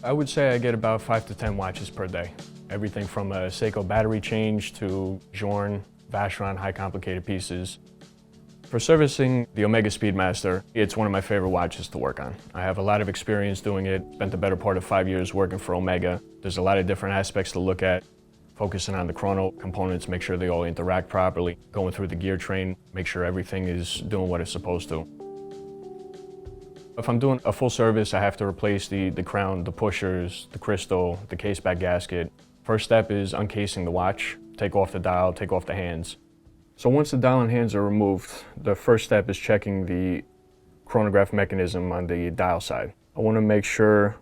I would say I get about 5 to 10 watches per day. Everything from a Seiko battery change to Journe, Vacheron high complicated pieces. For servicing the Omega Speedmaster, it's one of my favorite watches to work on. I have a lot of experience doing it, spent the better part of 5 years working for Omega. There's a lot of different aspects to look at, focusing on the chrono components, make sure they all interact properly, going through the gear train, make sure everything is doing what it's supposed to. If I'm doing a full service, I have to replace the crown, the pushers, the crystal, the case back gasket. First step is uncasing the watch, take off the dial, take off the hands. So once the dial and hands are removed, the first step is checking the chronograph mechanism on the dial side. I want to make sure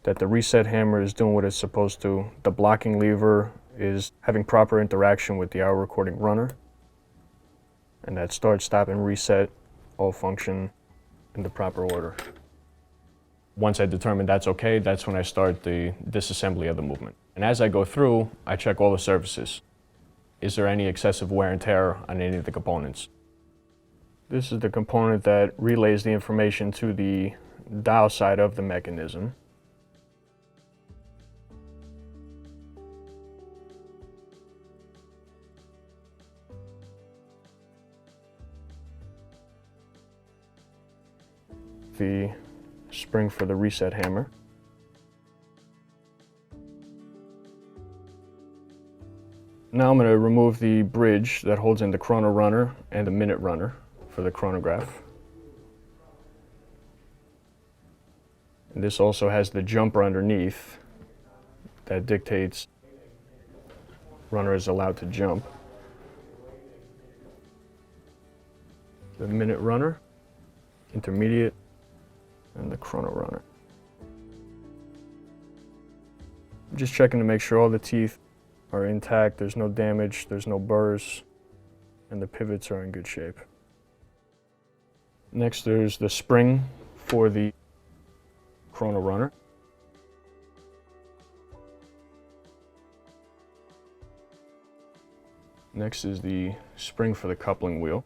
that the reset hammer is doing what it's supposed to. The blocking lever is having proper interaction with the hour recording runner. And that start, stop, and reset all function in the proper order. Once I determine that's okay, that's when I start the disassembly of the movement. And as I go through, I check all the surfaces. Is there any excessive wear and tear on any of the components? This is the component that relays the information to the dial side of the mechanism. The spring for the reset hammer. Now I'm going to remove the bridge that holds in the chrono runner and the minute runner for the chronograph. And this also has the jumper underneath that dictates runner is allowed to jump. The minute runner, intermediate, and the chrono runner. I'm just checking to make sure all the teeth are intact, there's no damage, there's no burrs, and the pivots are in good shape. Next there's the spring for the chrono runner. Next is the spring for the coupling wheel.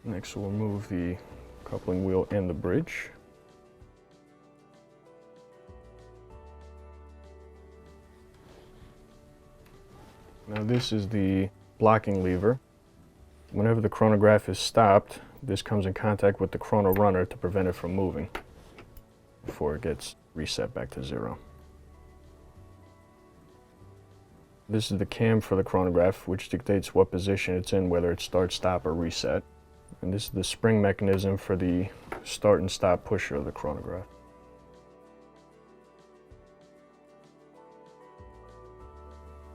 Next we'll remove the coupling wheel and the bridge. Now this is the blocking lever. Whenever the chronograph is stopped, this comes in contact with the chrono runner to prevent it from moving before it gets reset back to 0. This is the cam for the chronograph, which dictates what position it's in, whether it's start, stop, or reset. And this is the spring mechanism for the start and stop pusher of the chronograph.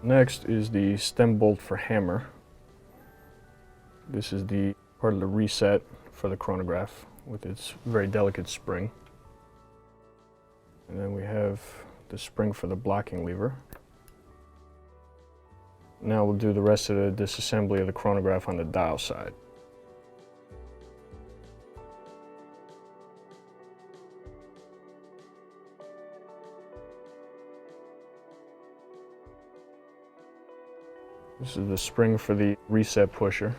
Next is the stem bolt for hammer. This is the part of the reset for the chronograph with its very delicate spring. And then we have the spring for the blocking lever. Now we'll do the rest of the disassembly of the chronograph on the dial side. This is the spring for the reset pusher.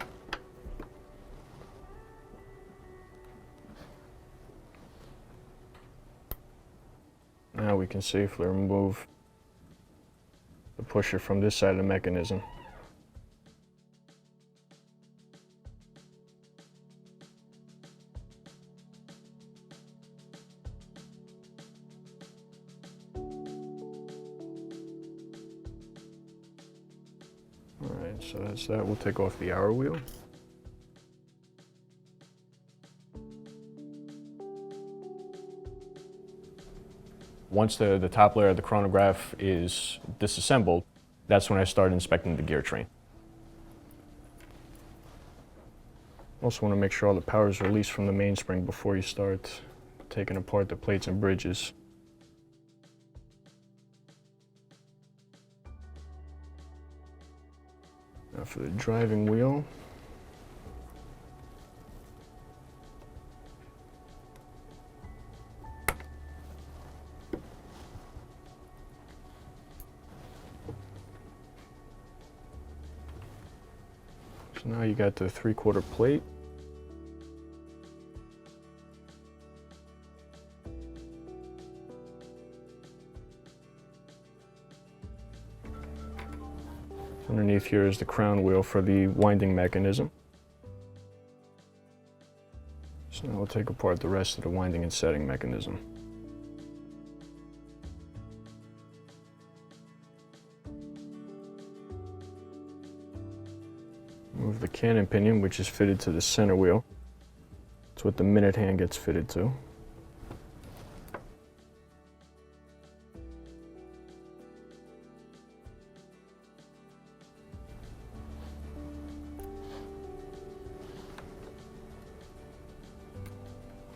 Now we can safely remove the pusher from this side of the mechanism. Alright, so that's that. We'll take off the hour wheel. Once the top layer of the chronograph is disassembled, that's when I start inspecting the gear train. Also want to make sure all the power is released from the mainspring before you start taking apart the plates and bridges. Now for the driving wheel. So now you got the 3/4 plate. Underneath here is the crown wheel for the winding mechanism. So now we'll take apart the rest of the winding and setting mechanism. Move the cannon pinion, which is fitted to the center wheel. It's what the minute hand gets fitted to.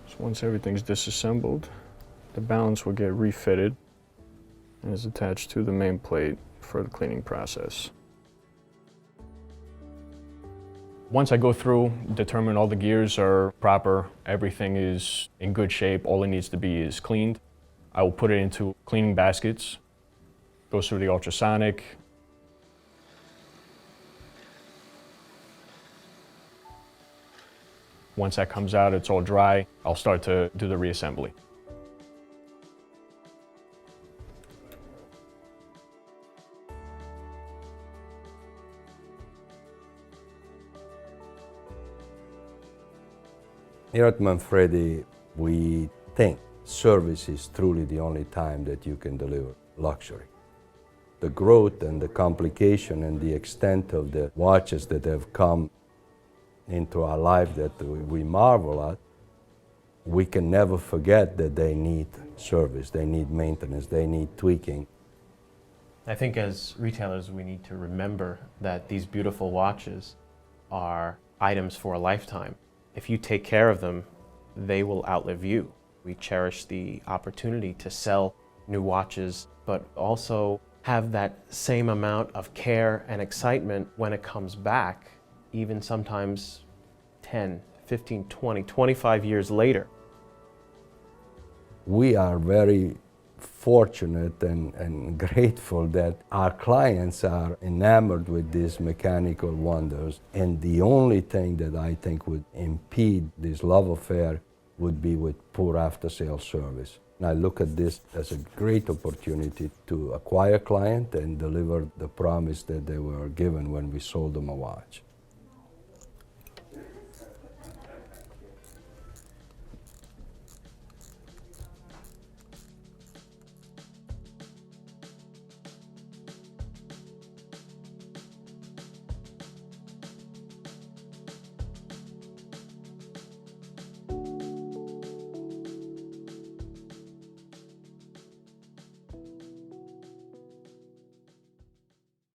So once everything's disassembled, the balance will get refitted and is attached to the main plate for the cleaning process. Once I go through, determine all the gears are proper, everything is in good shape, all it needs to be is cleaned, I will put it into cleaning baskets, goes through the ultrasonic. Once that comes out, it's all dry, I'll start to do the reassembly. Here at Manfredi, we think service is truly the only time that you can deliver luxury. The growth and the complication and the extent of the watches that have come into our life that we marvel at, we can never forget that they need service, they need maintenance, they need tweaking. I think as retailers we need to remember that these beautiful watches are items for a lifetime. If you take care of them, they will outlive you. We cherish the opportunity to sell new watches, but also have that same amount of care and excitement when it comes back, even sometimes 10, 15, 20, 25 years later. We are very fortunate and grateful that our clients are enamored with these mechanical wonders, and the only thing that I think would impede this love affair would be with poor after-sales service. And I look at this as a great opportunity to acquire a client and deliver the promise that they were given when we sold them a watch.